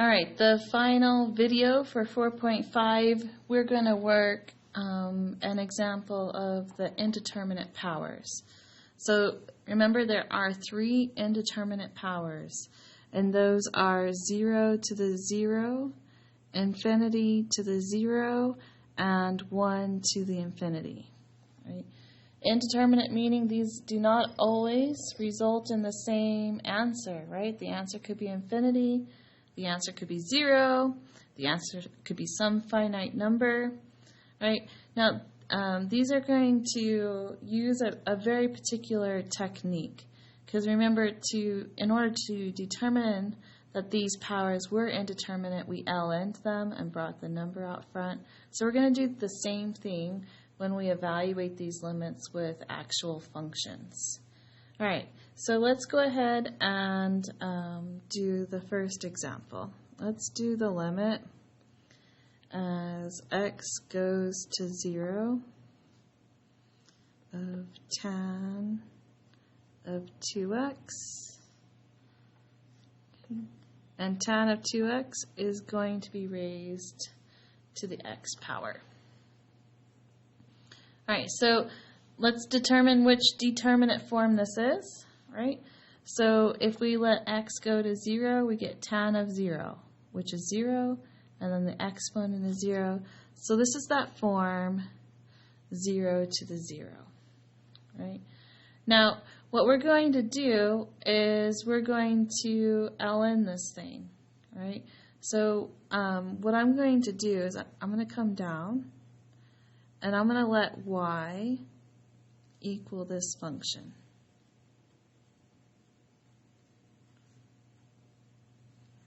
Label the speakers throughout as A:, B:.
A: All right, the final video for 4.5, we're going to work an example of the indeterminate powers. So remember, there are 3 indeterminate powers, and those are 0 to the 0, infinity to the 0, and 1 to the infinity. Right? Indeterminate meaning these do not always result in the same answer, right? The answer could be infinity, the answer could be 0, the answer could be some finite number, right? Now, these are going to use a very particular technique, because remember, in order to determine that these powers were indeterminate, we ln'd them and brought the number out front. So we're going to do the same thing when we evaluate these limits with actual functions. All right, so let's go ahead and do the first example. Let's do the limit as x goes to 0 of tan of 2x. And tan of 2x is going to be raised to the x power. All right, so let's determine which determinate form this is, right? So if we let x go to 0, we get tan of 0, which is 0, and then the exponent is 0. So this is that form 0 to the 0, right? Now, what we're going to do is we're going to ln this thing, right? So what I'm going to do is I'm going to come down, and I'm going to let y equal this function.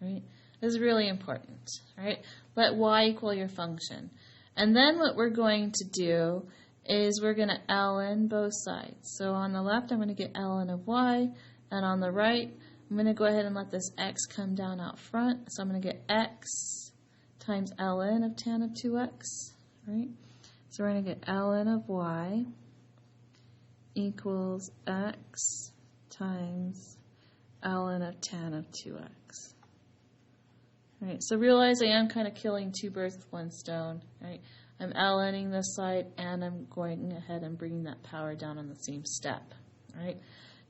A: Right? This is really important, right? Let y equal your function. And then what we're going to do is we're going to ln both sides. So on the left, I'm going to get ln of y, and on the right, I'm going to go ahead and let this x come down out front. So I'm going to get x times ln of tan of 2x, right? So we're going to get ln of y equals x times ln of tan of 2x. Right, so realize I am kind of killing 2 birds with 1 stone. Right? I'm ln'ing this side, and I'm going ahead and bringing that power down on the same step. Right?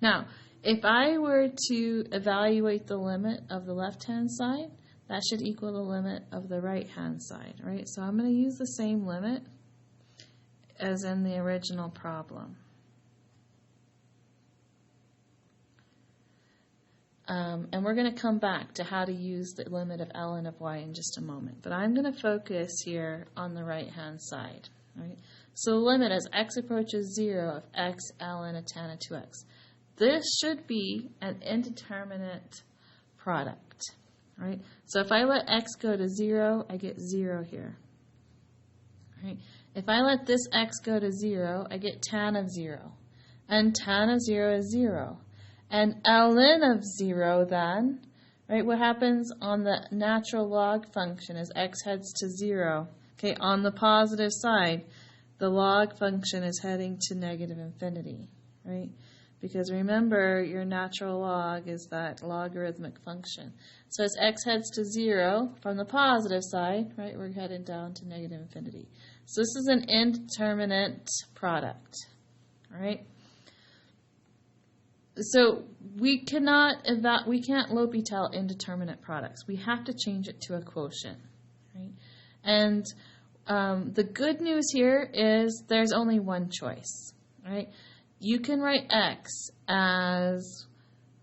A: Now, if I were to evaluate the limit of the left-hand side, that should equal the limit of the right-hand side. Right? So I'm going to use the same limit as in the original problem. And we're going to come back to how to use the limit of ln of y in just a moment. But I'm going to focus here on the right-hand side. Right? So the limit as x approaches 0 of x ln of tan of 2x. This should be an indeterminate product. Right? So if I let x go to 0, I get 0 here. Right? If I let this x go to 0, I get tan of 0. And tan of 0 is 0. And ln of 0 then, right, what happens on the natural log function as x heads to 0? Okay, on the positive side, the log function is heading to negative infinity, right? Because remember, your natural log is that logarithmic function. So as x heads to 0, from the positive side, right, we're heading down to negative infinity. So this is an indeterminate product, all right? So we can't L'Hopital indeterminate products. We have to change it to a quotient, right? And the good news here is there's only one choice, right? You can write x as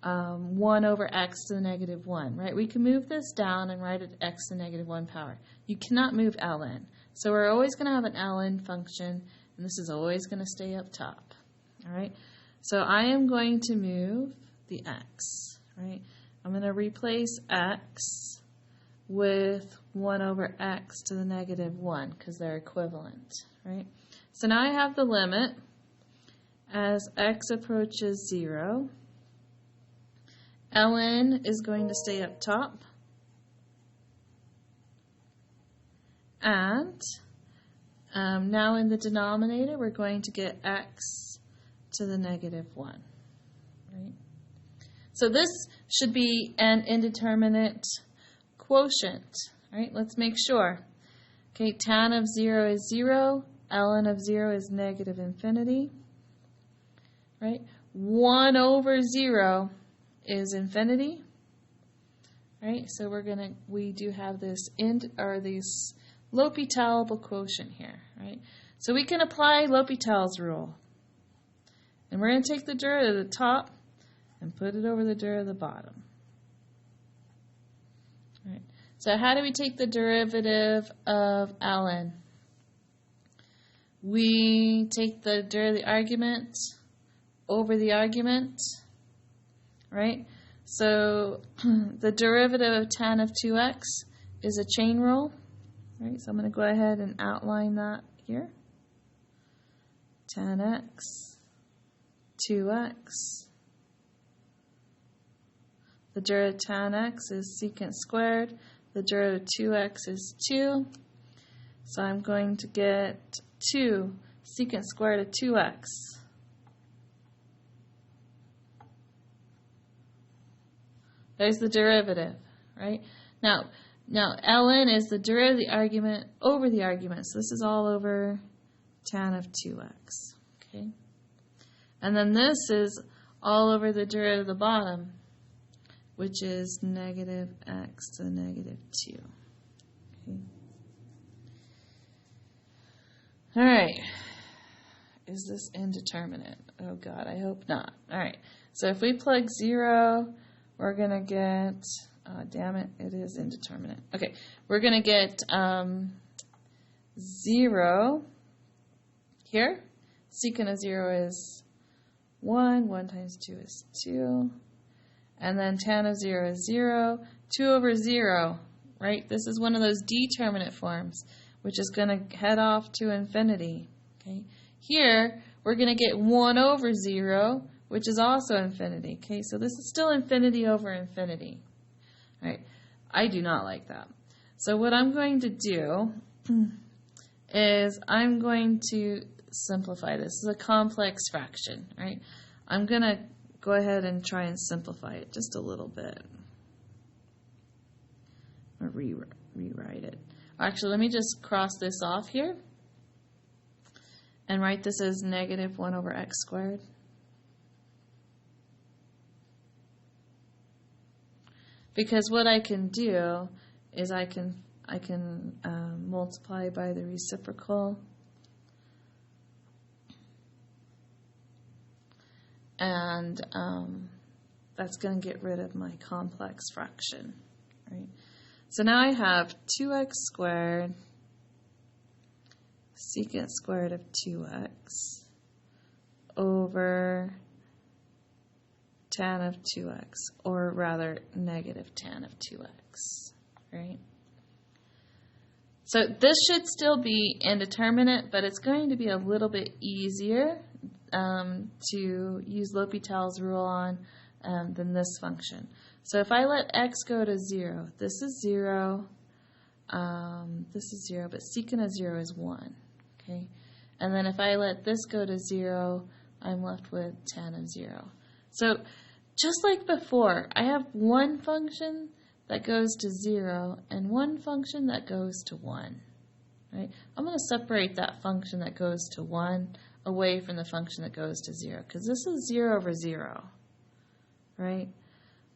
A: 1 over x to the negative 1, right? We can move this down and write it x to the negative 1 power. You cannot move ln. So we're always going to have an ln function, and this is always going to stay up top, all right? So I am going to move the x, right? I'm going to replace x with 1 over x to the negative 1 because they're equivalent, right? So now I have the limit as x approaches 0. ln is going to stay up top. And now in the denominator, we're going to get x to the negative 1, right? So this should be an indeterminate quotient, right? Let's make sure. Okay, tan of 0 is 0, ln of 0 is negative infinity, right? 1 over 0 is infinity, right? So we do have this this L'Hopital's quotient here, right? So we can apply L'Hopital's rule. And we're going to take the derivative of the top and put it over the derivative of the bottom. All right. So how do we take the derivative of ln? We take the derivative of the argument over the argument, right? So the derivative of tan of 2x is a chain rule, right? So I'm going to go ahead and outline that here. Tan x, 2x. The derivative of tan x is secant squared. The derivative of 2x is 2. So I'm going to get 2 secant squared of 2x. There's the derivative, right? Now ln is the derivative of the argument over the argument. So this is all over tan of 2x, okay? And then this is all over the derivative of the bottom, which is negative x to the negative 2. Okay. All right. Is this indeterminate? Oh, God, I hope not. All right. So if we plug 0, we're going to get, oh, damn it, it is indeterminate. Okay, we're going to get 0 here. Secant of 0 is 1. 1 times 2 is 2. And then tan of 0 is 0. 2 over 0, right? This is one of those determinate forms, which is going to head off to infinity. Okay. Here, we're going to get 1 over 0, which is also infinity. Okay, so this is still infinity over infinity. All right. I do not like that. So what I'm going to do is I'm going to simplify this. This is a complex fraction, right? I'm going to go ahead and try and simplify it just a little bit. Or rewrite it. Actually, let me just cross this off here and write this as negative 1 over x squared. Because what I can do is I can multiply by the reciprocal, and that's going to get rid of my complex fraction, right? So now I have 2x squared secant squared of 2x over tan of 2x, or rather negative tan of 2x, right? So this should still be indeterminate, but it's going to be a little bit easier to use L'Hopital's rule on than this function. So if I let x go to 0, this is 0, this is 0, but secant of 0 is 1, okay? And then if I let this go to 0, I'm left with tan of 0. So just like before, I have one function that goes to 0 and one function that goes to 1. Right? I'm going to separate that function that goes to 1 away from the function that goes to 0, because this is 0 over 0. Right?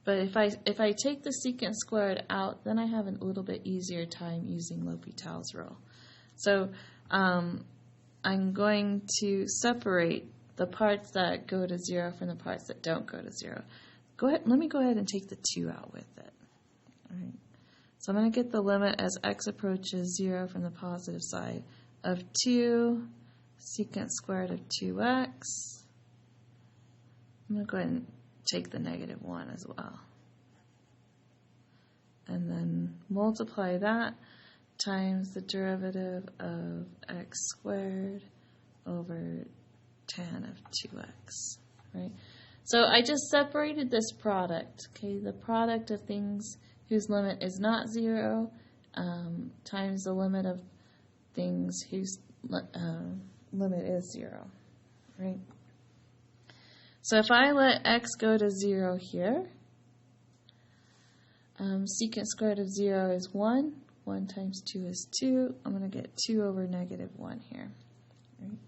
A: But if I take the secant squared out, then I have a little bit easier time using L'Hopital's rule. So I'm going to separate the parts that go to 0 from the parts that don't go to 0. Let me go ahead and take the 2 out with it. All right. So I'm going to get the limit as x approaches 0 from the positive side of 2 secant squared of 2x. I'm going to go ahead and take the negative 1 as well. And then multiply that times the derivative of x squared over tan of 2x, right? So I just separated this product, okay? The product of things whose limit is not 0 times the limit of things whose limit is 0, right? So if I let x go to 0 here, Secant squared of 0 is 1. 1 times 2 is 2. I'm going to get 2 over negative 1 here. Right?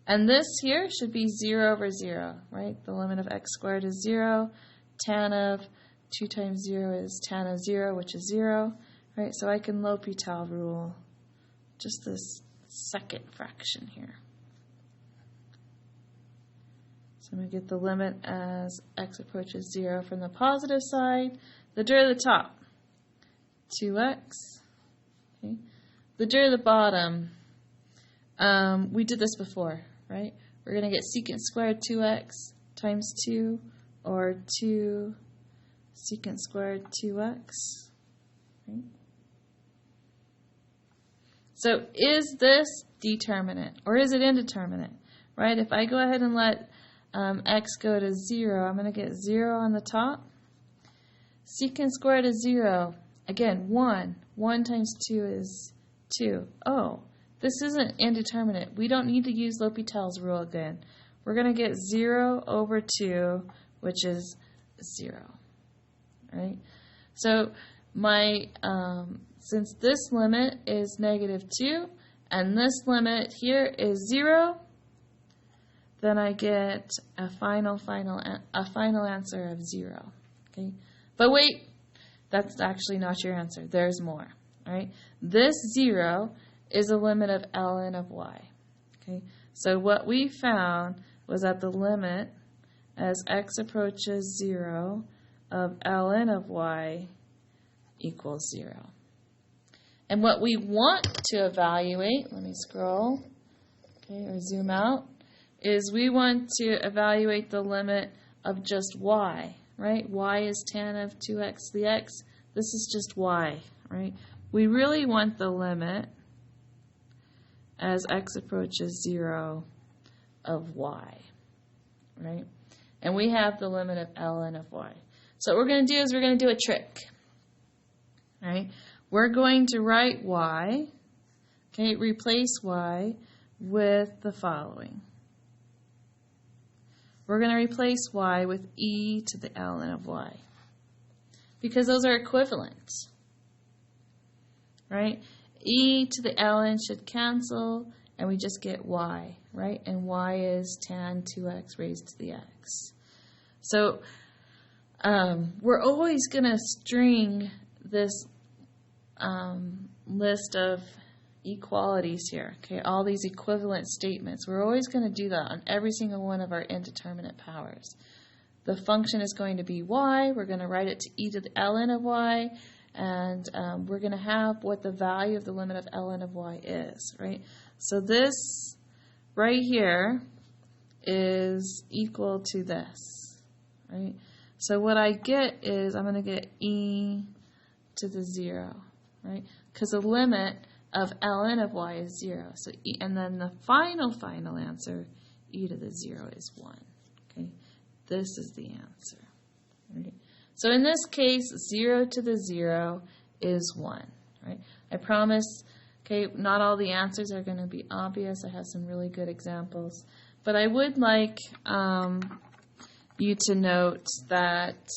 A: And this here should be 0 over 0, right? The limit of x squared is 0. Tan of 2 times 0 is tan of 0, which is 0. Right? So I can L'Hopital rule just this second fraction here. So I'm going to get the limit as x approaches 0 from the positive side. The dirt of the top, 2x. Okay. The dirt of the bottom, we did this before, right? We're going to get secant squared 2x times 2, or 2 secant squared 2x. Right? So is this determinate, or is it indeterminate? Right? If I go ahead and let x go to 0, I'm going to get 0 on the top. Secant squared is 0. Again, 1. 1 times 2 is 2. Oh, this isn't indeterminate. We don't need to use L'Hopital's rule again. We're going to get 0 over 2, which is 0. Right? So my since this limit is negative 2 and this limit here is 0, then I get a final answer of 0. Okay? But wait, that's actually not your answer. There's more. All right? This 0 is a limit of ln of y. Okay? So what we found was that the limit as x approaches 0 of ln of y equals 0. And what we want to evaluate, let me scroll, okay, or zoom out, is we want to evaluate the limit of just y, right? Y is tan of 2x to the x. This is just y, right? We really want the limit as x approaches 0 of y, right? And we have the limit of ln of y. So what we're going to do is we're going to do a trick, right? We're going to write y, okay, replace y with the following. We're going to replace y with e to the ln of y because those are equivalent, right? E to the ln should cancel and we just get y, right? And y is tan 2x raised to the x. So we're always going to string this list of equalities here, okay, all these equivalent statements. We're always going to do that on every single one of our indeterminate powers. The function is going to be y. We're going to write it to e to the ln of y, and we're going to have what the value of the limit of ln of y is, right? So this right here is equal to this, right? So what I get is I'm going to get e to the 0, right? Because the limit of ln of y is 0. So and then the final answer, e to the 0 is 1. Okay, this is the answer. Right? So in this case, 0 to the 0 is 1. Right? I promise, okay, not all the answers are going to be obvious. I have some really good examples. But I would like you to note that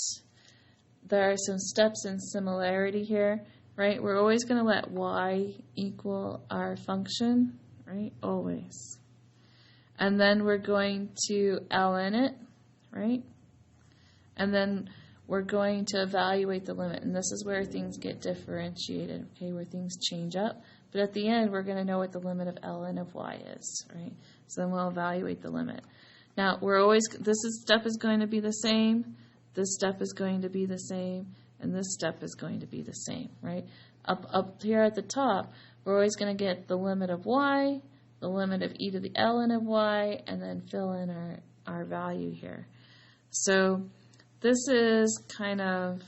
A: there are some steps in similarity here. Right? We're always going to let y equal our function, right? Always. And then we're going to ln it, right? And then we're going to evaluate the limit. And this is where things get differentiated, okay, where things change up. But at the end, we're going to know what the limit of ln of y is, right? So then we'll evaluate the limit. Now, step is going to be the same. This step is going to be the same. And this step is going to be the same, right? Up here at the top, we're always going to get the limit of y, the limit of e to the ln of y, and then fill in our value here. So this is kind of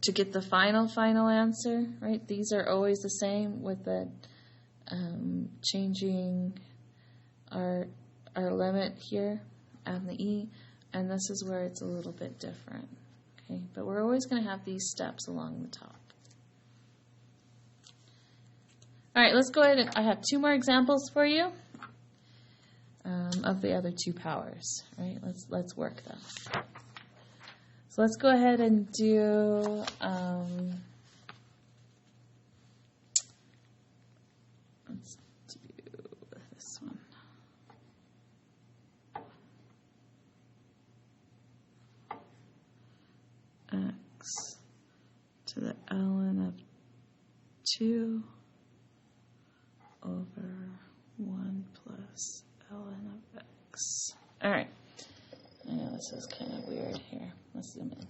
A: to get the final answer, right? These are always the same with the changing our limit here and the e, and this is where it's a little bit different. Okay, but we're always going to have these steps along the top. All right, let's go ahead and I have 2 more examples for you. of the other two powers, right? Let's work them. So let's go ahead and do let's do this one. X to the ln of 2 over 1 plus ln of x. All right. I know this is kind of weird here. Let's zoom in.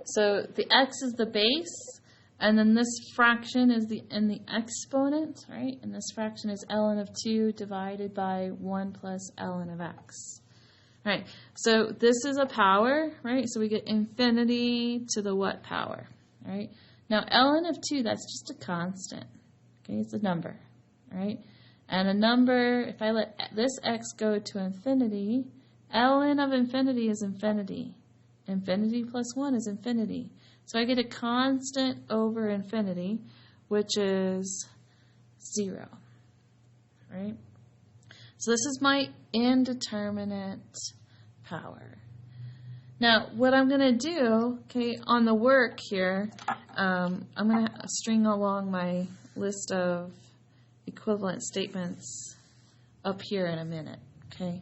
A: So the x is the base, and then this fraction is in the exponent, right? And this fraction is ln of 2 divided by 1 plus ln of x. Right, so this is a power, right? So we get infinity to the what power, right? Now ln of 2, that's just a constant, okay? It's a number, right? And a number, if I let this x go to infinity, ln of infinity is infinity. Infinity plus 1 is infinity. So I get a constant over infinity, which is 0, right? So this is my indeterminate power. Now, what I'm going to do, okay, on the work here, I'm going to string along my list of equivalent statements up here in a minute, okay?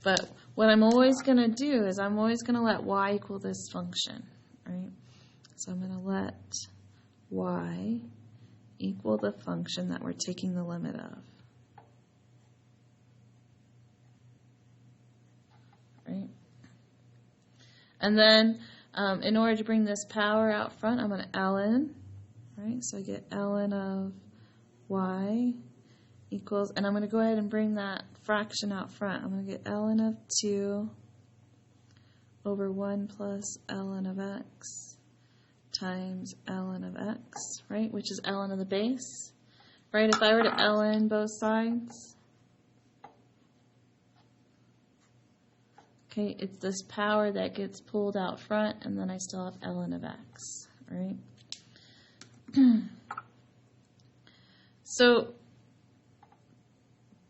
A: But what I'm always going to do is I'm always going to let y equal this function, right? So I'm going to let y equal the function that we're taking the limit of. Right? And then in order to bring this power out front, I'm going to ln, right? So I get ln of y equals, and I'm going to go ahead and bring that fraction out front. I'm going to get ln of 2 over 1 plus ln of x times ln of x, right? Which is ln of the base, right? If I were to ln both sides, okay, it's this power that gets pulled out front, and then I still have ln of x, right? So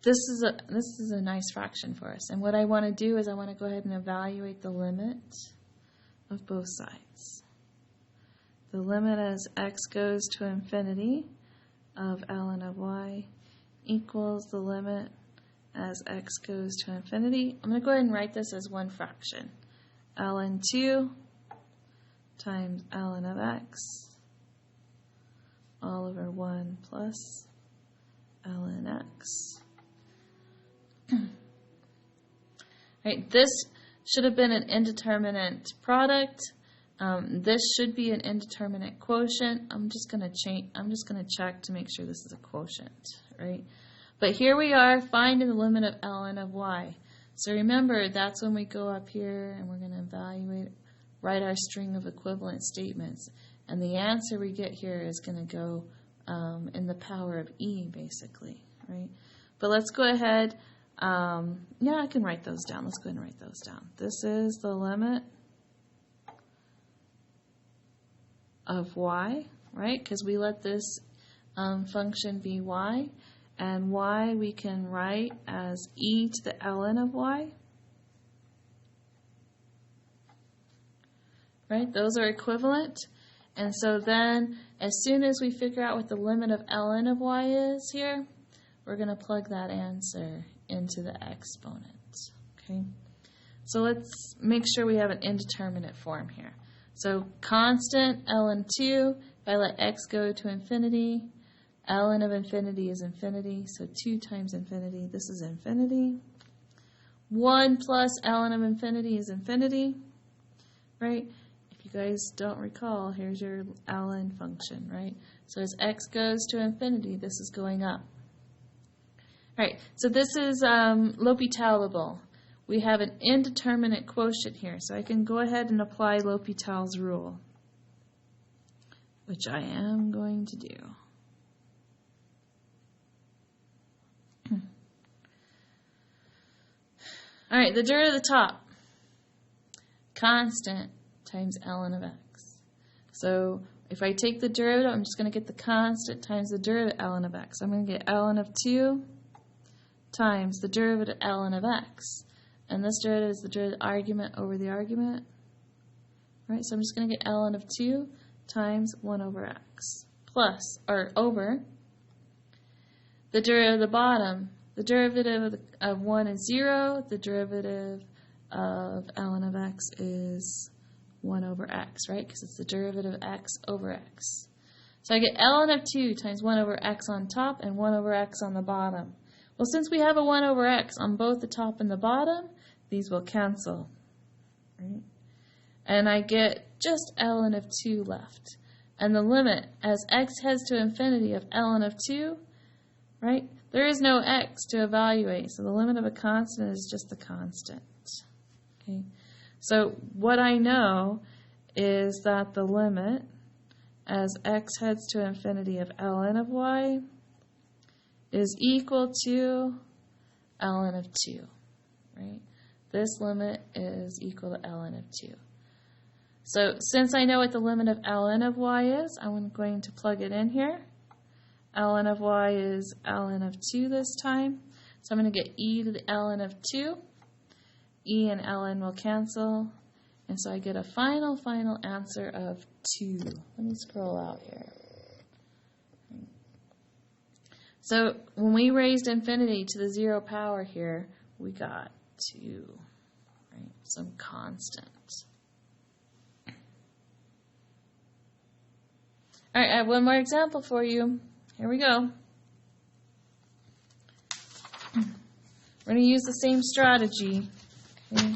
A: this is a nice fraction for us, and what I want to do is I want to go ahead and evaluate the limit of both sides. The limit as x goes to infinity of ln of y equals the limit as x goes to infinity. I'm going to go ahead and write this as one fraction. ln 2 times ln of x all over 1 plus ln x. Right, this should have been an indeterminate product. This should be an indeterminate quotient. I'm just going to check to make sure this is a quotient, right? But here we are finding the limit of ln of y. So remember, that's when we go up here and we're going to evaluate, write our string of equivalent statements. And the answer we get here is going to go in the power of e, basically, right? But let's go ahead. Yeah, I can write those down. Let's go ahead and write those down. This is the limit of y, right? Because we let this function be y. And y we can write as e to the ln of y. Right? Those are equivalent. And so then, as soon as we figure out what the limit of ln of y is here, we're going to plug that answer into the exponent. Okay? So let's make sure we have an indeterminate form here. So constant ln 2, if I let x go to infinity, ln of infinity is infinity, so 2 times infinity, this is infinity. 1 plus ln of infinity is infinity, right? If you guys don't recall, here's your ln function, right? So as x goes to infinity, this is going up. Right, so this is L'Hopitalable. We have an indeterminate quotient here, so I can go ahead and apply L'Hopital's rule, which I am going to do. All right, the derivative of the top, constant times ln of x. So if I take the derivative, I'm just going to get the constant times the derivative ln of x. I'm going to get ln of 2 times the derivative ln of x. And this derivative is the derivative argument over the argument. Right? So I'm just going to get ln of 2 times 1 over x plus, or over, the derivative of the bottom. The derivative of 1 is 0. The derivative of ln of x is 1 over x, right? Because it's the derivative of x over x. So I get ln of 2 times 1 over x on top and 1 over x on the bottom. Well, since we have a 1 over x on both the top and the bottom, these will cancel. Right? And I get just ln of 2 left. And the limit as x heads to infinity of ln of 2, right? There is no x to evaluate, so the limit of a constant is just the constant. Okay? So what I know is that the limit as x heads to infinity of ln of y is equal to ln of 2, right? This limit is equal to ln of 2. So since I know what the limit of ln of y is, I'm going to plug it in here. Ln of y is ln of 2 this time. So I'm going to get e to the ln of 2. E and ln will cancel. And so I get a final answer of 2. Let me scroll out here. So when we raised infinity to the 0 power here, we got 2, right? Some constant. All right, I have one more example for you. Here we go. We're going to use the same strategy. Okay.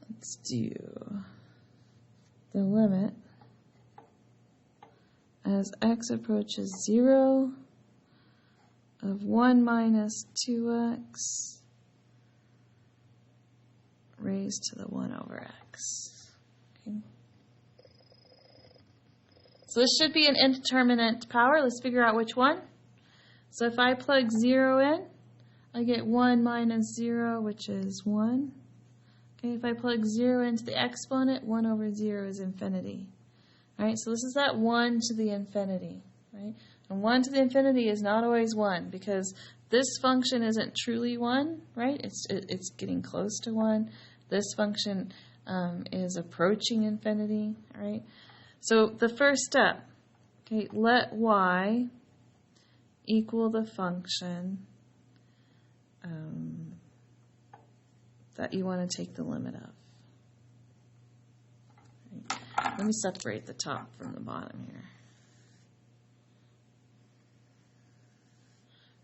A: Let's do the limit as x approaches 0 of 1 minus 2x raised to the 1 over x. Okay. So this should be an indeterminate power. Let's figure out which one. So if I plug 0 in, I get 1 minus 0, which is 1. Okay, if I plug 0 into the exponent, 1 over 0 is infinity. All right, so this is that 1 to the infinity. Right? And 1 to the infinity is not always 1 because this function isn't truly 1, right? It's getting close to 1. This function is approaching infinity, right? So the first step, okay, let y equal the function that you want to take the limit of. Right. Let me separate the top from the bottom here.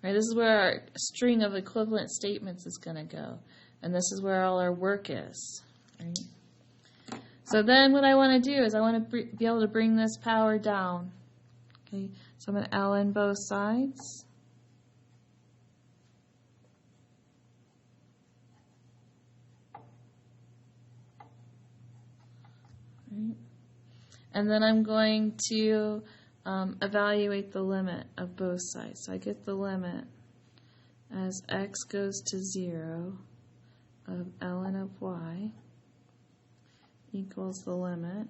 A: Right, this is where our string of equivalent statements is going to go. And this is where all our work is. Right? So then what I want to do is I want to be able to bring this power down. Okay, so I'm going to ln both sides. Right. And then I'm going to evaluate the limit of both sides. So I get the limit as x goes to 0 of ln of y equals the limit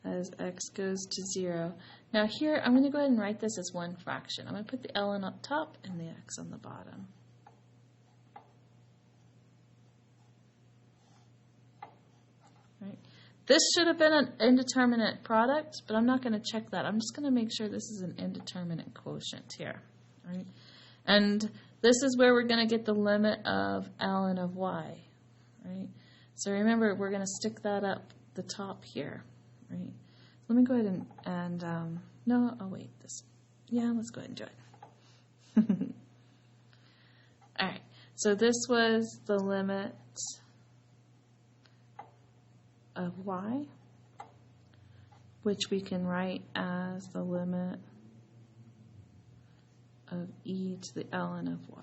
A: as x goes to 0. Now here, I'm going to go ahead and write this as one fraction. I'm going to put the ln up top and the x on the bottom. Right. This should have been an indeterminate product, but I'm not going to check that. I'm just going to make sure this is an indeterminate quotient here. Right? And this is where we're going to get the limit of ln of y. Right? So remember, we're going to stick that up the top here. Right? Let me go ahead and no, oh wait, this, yeah, let's go ahead and do it. All right, so this was the limit of y, which we can write as the limit of e to the ln of y.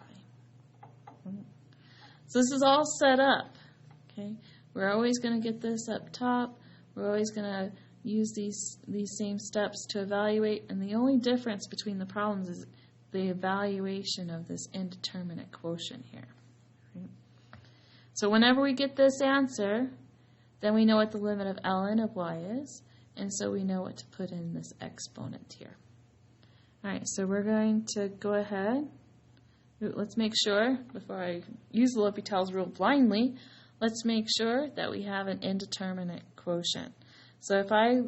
A: So this is all set up. Okay, we're always going to get this up top. We're always going to use these same steps to evaluate, and the only difference between the problems is the evaluation of this indeterminate quotient here. Right? So whenever we get this answer, then we know what the limit of ln of y is, and so we know what to put in this exponent here. All right, so we're going to go ahead. Let's make sure, before I use the L'Hopital's rule blindly, let's make sure that we have an indeterminate quotient. So if I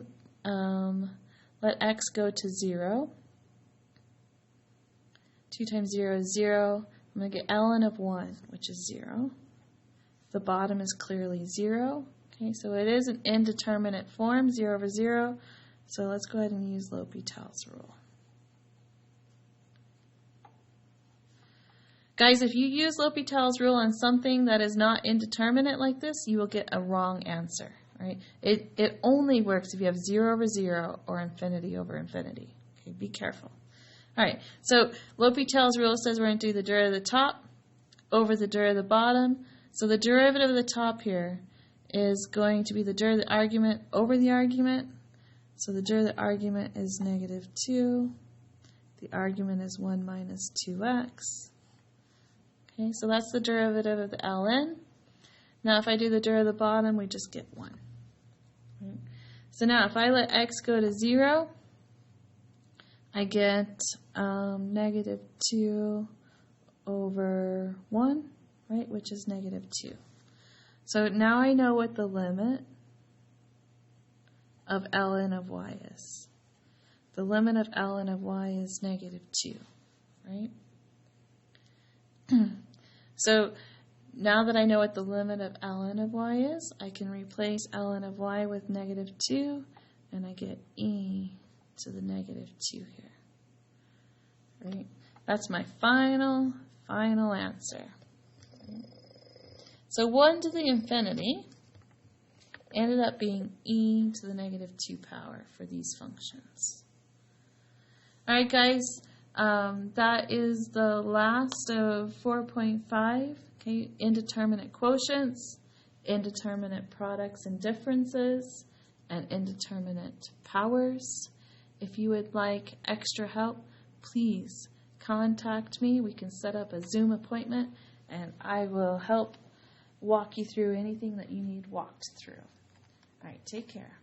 A: let x go to 0, 2 times 0 is 0. I'm going to get ln of 1, which is 0. The bottom is clearly 0. Okay, so it is an indeterminate form, 0 over 0. So let's go ahead and use L'Hopital's rule. Guys, if you use L'Hopital's rule on something that is not indeterminate like this, you will get a wrong answer. Right? It only works if you have 0 over 0 or infinity over infinity. Okay, be careful. All right, so L'Hopital's rule says we're going to do the derivative of the top over the derivative of the bottom. So the derivative of the top here is going to be the derivative of the argument over the argument. So the derivative of the argument is negative 2. The argument is 1 minus 2x. Okay, so that's the derivative of the ln. Now if I do the derivative of the bottom, we just get 1. Right? So now if I let x go to 0, I get negative 2 over 1, right, which is negative 2. So now I know what the limit of ln of y is. The limit of ln of y is negative 2, right? So now that I know what the limit of ln of y is, I can replace ln of y with negative 2, and I get e to the negative 2 here. Right? That's my final answer. So 1 to the infinity ended up being e to the negative 2 power for these functions. All right, guys, that is the last of 4.5, okay, indeterminate quotients, indeterminate products and differences, and indeterminate powers. If you would like extra help, please contact me. We can set up a Zoom appointment, and I will help walk you through anything that you need walked through. All right, take care.